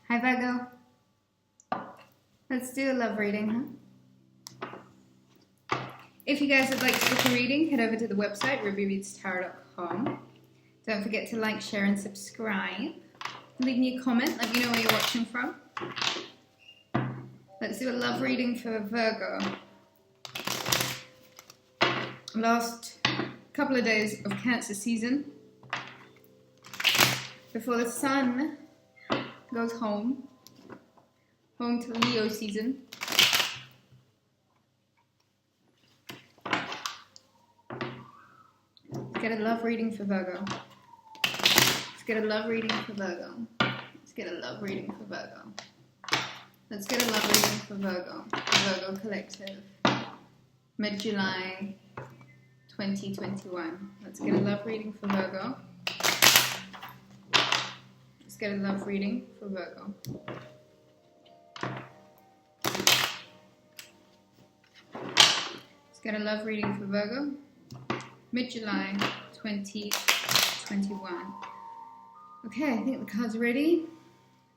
Hi Virgo. Let's do a love reading, huh? If you guys would like to book a reading, head over to the website, rubyreadstarot.com. Don't forget to like, share, and subscribe. Leave me a comment, let me know where you're watching from. Let's do a love reading for Virgo. Last couple of days of Cancer season, before the sun goes home to Leo season. Let's get a love reading for Virgo. Let's get a love reading for Virgo. Let's get a love reading for Virgo. Let's get a love reading for Virgo. Virgo Collective. Mid-July 2021. Let's get a love reading for Virgo. Let's get a love reading for Virgo. Let's get a love reading for Virgo. Mid-July 2021. Okay, I think the cards are ready.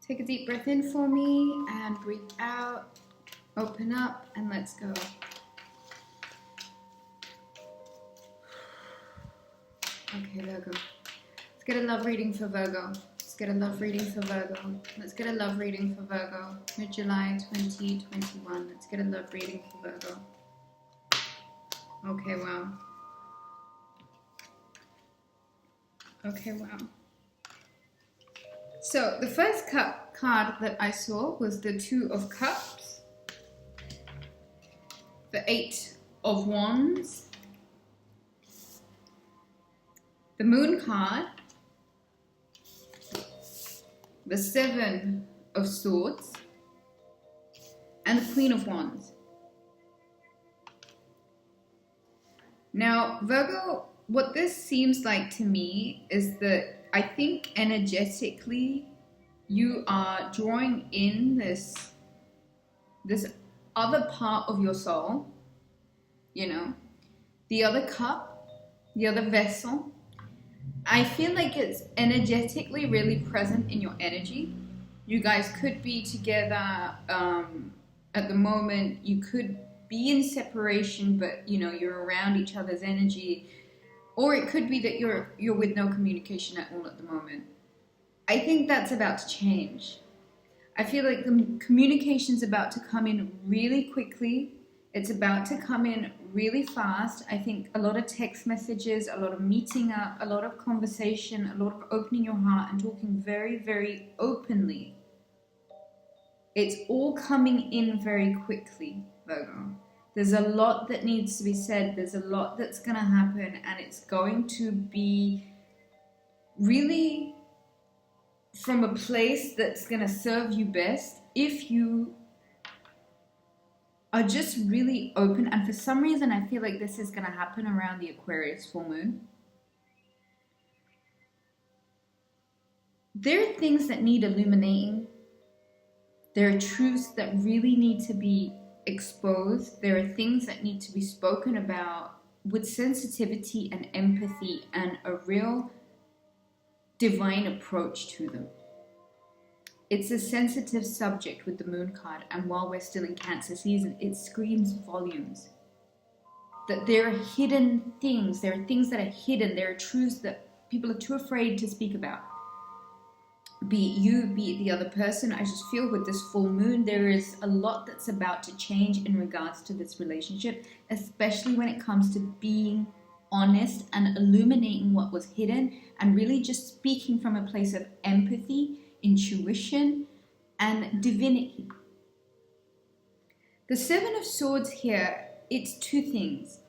Take a deep breath in for me and breathe out. Open up and let's go. Okay, Virgo. Let's get a love reading for Virgo. Let's get a love reading for Virgo. Let's get a love reading for Virgo. Mid-July 2021. Let's get a love reading for Virgo. Okay, wow. Okay, wow. So the first card that I saw was the Two of Cups, the Eight of Wands, the Moon card, the Seven of Swords, and the Queen of Wands. Now, Virgo, what this seems like to me is that I think energetically you are drawing in this other part of your soul, you know, the other cup, the other vessel. I feel like it's energetically really present in your energy. You guys could be together at the moment. You could be in separation, but you know, you're around each other's energy. Or it could be that you're with no communication at all at the moment. I think that's about to change. I feel like the communication's about to come in really quickly. It's about to come in really fast. I think a lot of text messages, a lot of meeting up, a lot of conversation, a lot of opening your heart and talking very, very openly. It's all coming in very quickly, Virgo. There's a lot that needs to be said. There's a lot that's going to happen, and it's going to be really from a place that's going to serve you best if you are just really open. And for some reason, I feel like this is going to happen around the Aquarius full moon. There are things that need illuminating. There are truths that really need to be exposed. There are things that need to be spoken about with sensitivity and empathy and a real divine approach to them. It's a sensitive subject with the Moon card, and while we're still in Cancer season, it screams volumes. That there are hidden things, there are things that are hidden, there are truths that people are too afraid to speak about. Be it you, be it the other person. I just feel with this full moon, there is a lot that's about to change in regards to this relationship, especially when it comes to being honest and illuminating what was hidden and really just speaking from a place of empathy, intuition, and divinity. The Seven of Swords here, it's two things.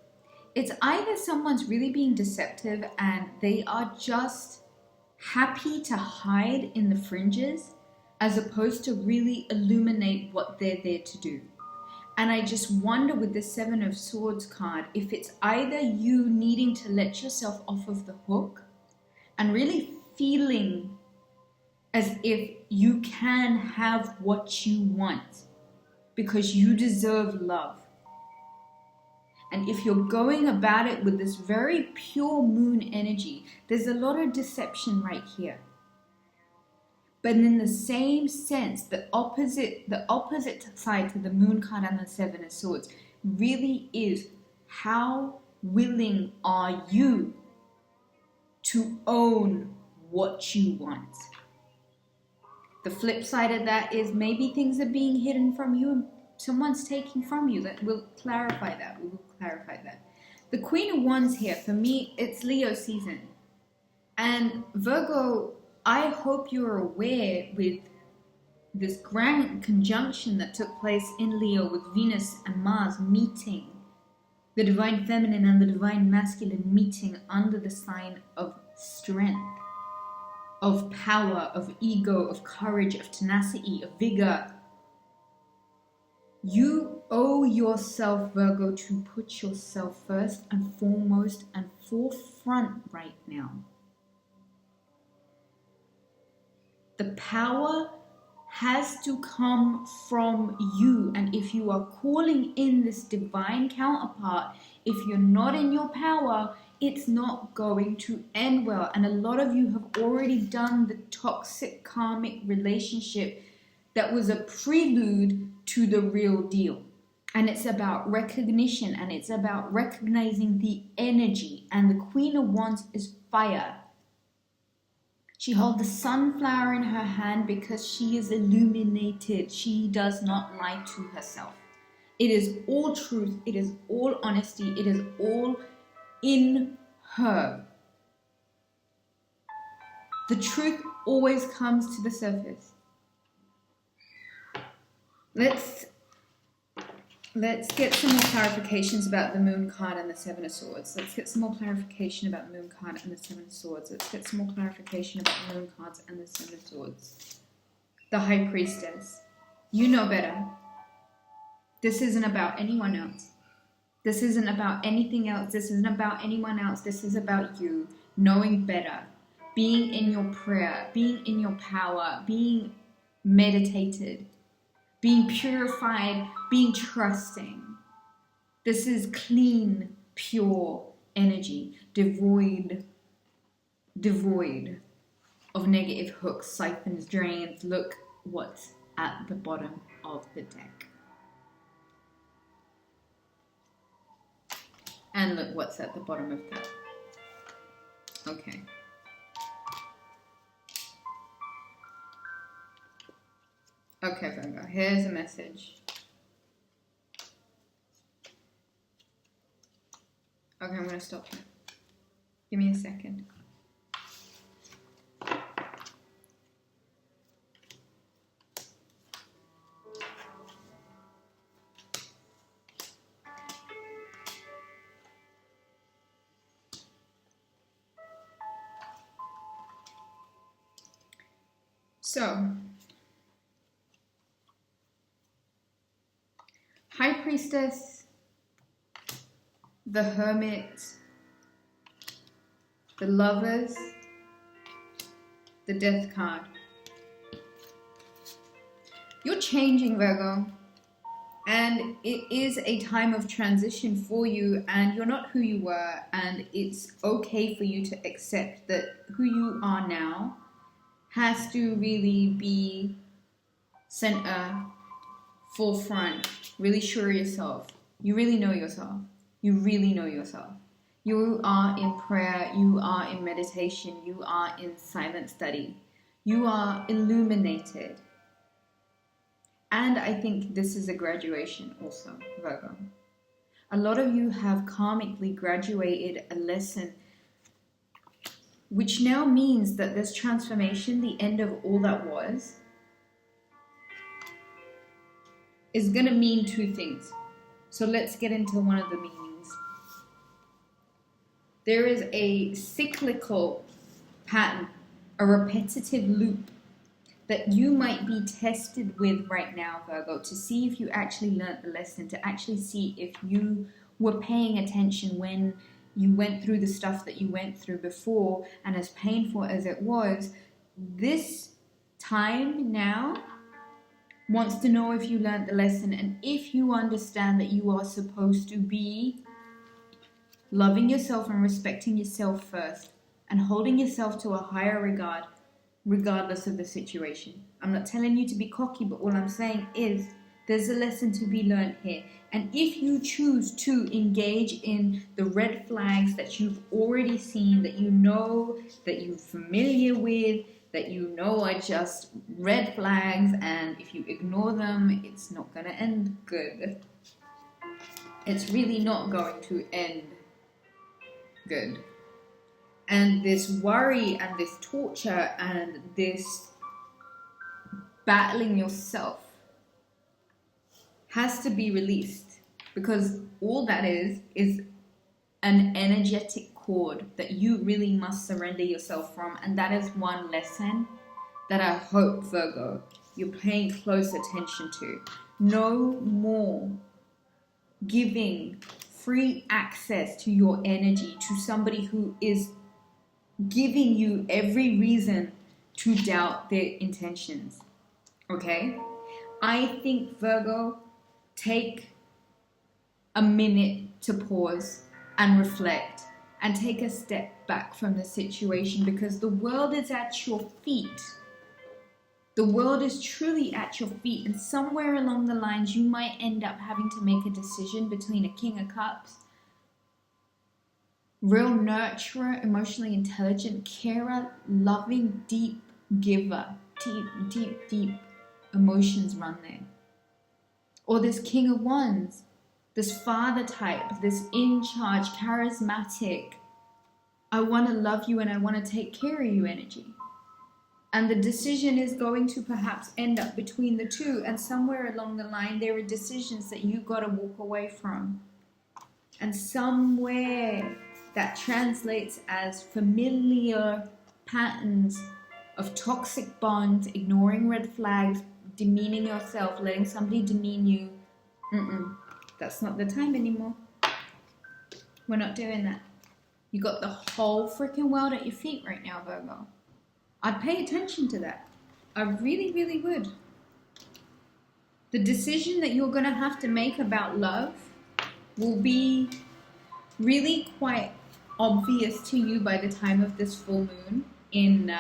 It's either someone's really being deceptive and they are just happy to hide in the fringes as opposed to really illuminate what they're there to do. And I just wonder with the Seven of Swords card if it's either you needing to let yourself off of the hook and really feeling as if you can have what you want because you deserve love. And if you're going about it with this very pure moon energy, there's a lot of deception right here. But in the same sense, the opposite side to the Moon card and the Seven of Swords really is, how willing are you to own what you want? The flip side of that is maybe things are being hidden from you and someone's taking from you. That we'll clarify that. We will clarify that. The Queen of Wands here, for me, it's Leo season. And Virgo, I hope you're aware with this grand conjunction that took place in Leo with Venus and Mars meeting, the divine feminine and the divine masculine meeting under the sign of strength, of power, of ego, of courage, of tenacity, of vigor. You owe yourself, Virgo, to put yourself first and foremost and forefront right now. The power has to come from you. And if you are calling in this divine counterpart, if you're not in your power, it's not going to end well. And a lot of you have already done the toxic karmic relationship that was a prelude to the real deal. And it's about recognition, and it's about recognizing the energy. And the Queen of Wands is fire. She holds the sunflower in her hand because she is illuminated. She does not lie to herself. It is all truth. It is all honesty. It is all in her. The truth always comes to the surface. Let's get some more clarifications about the Moon card and the Seven of Swords. Let's get some more clarification about the Moon card and the Seven of Swords. Let's get some more clarification about the Moon cards and the Seven of Swords. The High Priestess. You know better. This isn't about anyone else. This isn't about anything else. This isn't about anyone else. This is about you knowing better. Being in your prayer. Being in your power. Being meditated. Being purified, being trusting. This is clean, pure energy, devoid of negative hooks, siphons, drains. Look what's at the bottom of the deck. And look what's at the bottom of that. Okay. Okay, Virgo, here's a message. Okay, I'm going to stop here. Give me a second. So, High Priestess, the Hermit, the Lovers, the Death card. You're changing, Virgo, and it is a time of transition for you, and you're not who you were, and it's okay for you to accept that who you are now has to really be center, forefront, really sure of yourself. You really know yourself. You really know yourself. You are in prayer. You are in meditation. You are in silent study. You are illuminated. And I think this is a graduation also, Virgo. A lot of you have karmically graduated a lesson, which now means that this transformation, the end of all that was, is going to mean two things. So let's get into one of the meanings. There is a cyclical pattern, a repetitive loop that you might be tested with right now, Virgo, to see if you actually learned the lesson, to actually see if you were paying attention when you went through the stuff that you went through before. And as painful as it was, this time now wants to know if you learned the lesson and if you understand that you are supposed to be loving yourself and respecting yourself first and holding yourself to a higher regard regardless of the situation. I'm not telling you to be cocky, but all I'm saying is there's a lesson to be learned here. And if you choose to engage in the red flags that you've already seen, that you know, that you're familiar with, that you know are just red flags, and if you ignore them, it's not going to end good. It's really not going to end good. And this worry and this torture and this battling yourself has to be released, because all that is an energetic cord that you really must surrender yourself from. And that is one lesson that I hope, Virgo, you're paying close attention to. No more giving free access to your energy to somebody who is giving you every reason to doubt their intentions. Okay? I think, Virgo, take a minute to pause and reflect and take a step back from the situation, because the world is at your feet. The world is truly at your feet, and somewhere along the lines you might end up having to make a decision between a King of Cups, real nurturer, emotionally intelligent, carer, loving, deep giver, deep emotions run there. Or this King of Wands, this father type, this in charge, charismatic, I want to love you and I want to take care of you energy. And the decision is going to perhaps end up between the two, and somewhere along the line there are decisions that you got to walk away from. And somewhere that translates as familiar patterns of toxic bonds, ignoring red flags, demeaning yourself, letting somebody demean you. That's not the time anymore. We're not doing that. You got the whole freaking world at your feet right now, Virgo. I'd pay attention to that. I really, really would. The decision that you're going to have to make about love will be really quite obvious to you by the time of this full moon in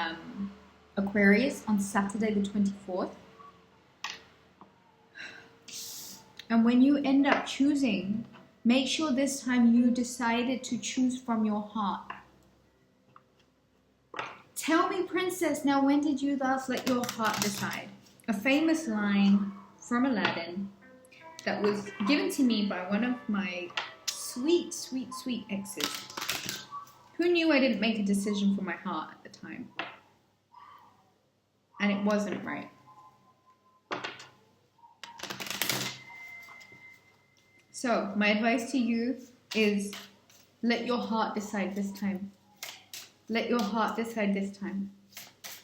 Aquarius on Saturday the 24th. And when you end up choosing, make sure this time you decided to choose from your heart. Tell me, princess, now when did you last let your heart decide? A famous line from Aladdin that was given to me by one of my sweet, sweet, sweet exes. Who knew I didn't make a decision for my heart at the time? And it wasn't right. So, my advice to you is let your heart decide this time. Let your heart decide this time.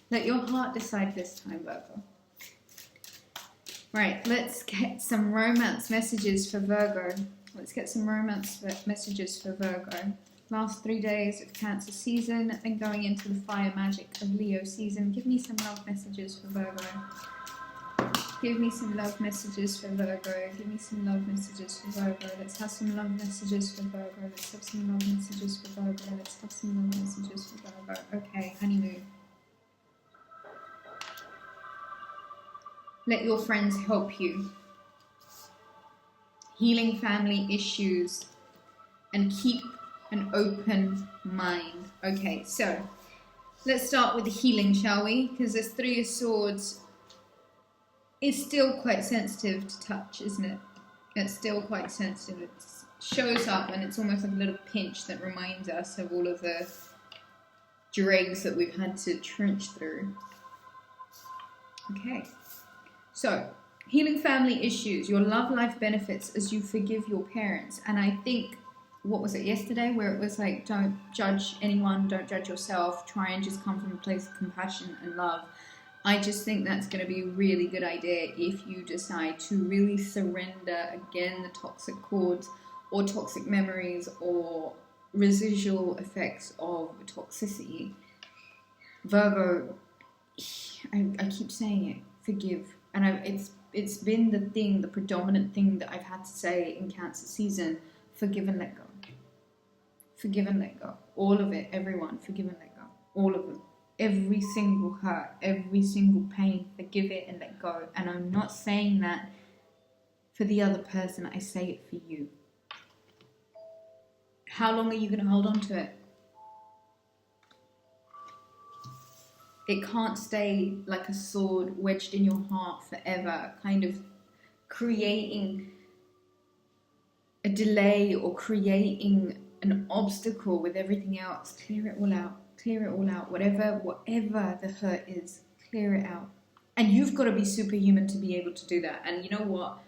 Let your heart decide this time, Virgo. Right, let's get some romance messages for Virgo. Let's get some romance messages for Virgo. Last 3 days of Cancer season and going into the fire magic of Leo season. Give me some love messages for Virgo. Give me some love messages for Virgo. Give me some love messages for Virgo. Let's have some love messages for Virgo. Let's have some love messages for Virgo. Let's have some love messages for Virgo. Okay, honeymoon. Let your friends help you. Healing family issues. And keep an open mind. Okay, so let's start with the healing, shall we? Because this Three of Swords is still quite sensitive to touch, isn't it? It's still quite sensitive. It shows up and it's almost like a little pinch that reminds us of all of the dregs that we've had to trench through. Okay, so healing family issues. Your love life benefits as you forgive your parents. And I think, what was it yesterday, where it was like, don't judge anyone, don't judge yourself, try and just come from a place of compassion and love. I just think that's going to be a really good idea if you decide to really surrender, again, the toxic cords or toxic memories or residual effects of toxicity. Virgo, I keep saying it, forgive. And it's been the predominant thing that I've had to say in Cancer season. Forgive and let go. Forgive and let go. All of it, everyone, forgive and let go. All of them. every single hurt, every single pain, forgive it and let go. And I'm not saying that for the other person, I say it for you. How long are you going to hold on to it? It can't stay like a sword wedged in your heart forever, kind of creating a delay or creating an obstacle with everything else. Clear it all out. Clear it all out. Whatever the hurt is, clear it out. And you've got to be superhuman to be able to do that. And you know what?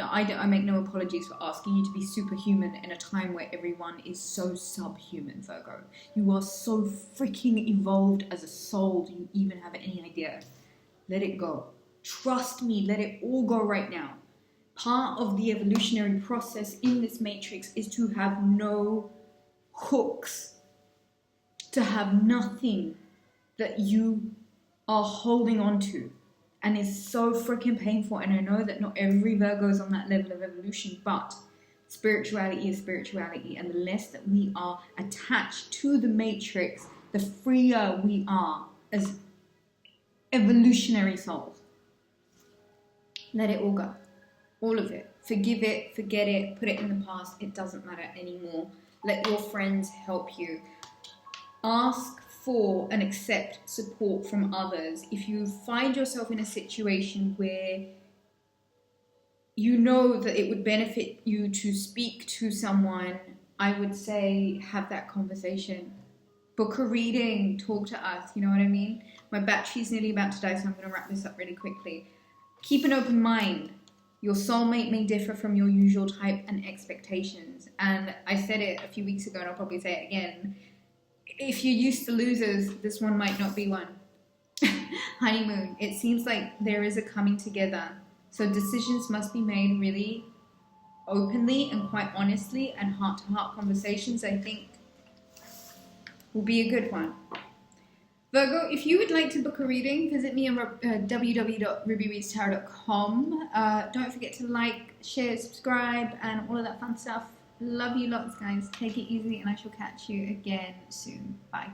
I make no apologies for asking you to be superhuman in a time where everyone is so subhuman, Virgo. You are so freaking evolved as a soul. Do you even have any idea? Let it go. Trust me, let it all go right now. Part of the evolutionary process in this matrix is to have no hooks, to have nothing that you are holding on to. And it's so freaking painful. And I know that not every Virgo is on that level of evolution, but spirituality is spirituality. And the less that we are attached to the matrix, the freer we are as evolutionary souls. Let it all go. All of it. Forgive it, forget it, put it in the past. It doesn't matter anymore. Let your friends help you. Ask for and accept support from others. If you find yourself in a situation where you know that it would benefit you to speak to someone, I would say have that conversation. Book a reading, talk to us, you know what I mean? My battery's nearly about to die, so I'm going to wrap this up really quickly. Keep an open mind. Your soulmate may differ from your usual type and expectations. And I said it a few weeks ago, and I'll probably say it again. If you're used to losers, this one might not be one. Honeymoon. It seems like there is a coming together. So decisions must be made really openly and quite honestly, and heart-to-heart conversations, I think, will be a good one. Virgo, if you would like to book a reading, visit me on www.rubyreadstarot.com. Don't forget to like, share, subscribe, and all of that fun stuff. Love you lots, guys. Take it easy, and I shall catch you again soon. Bye.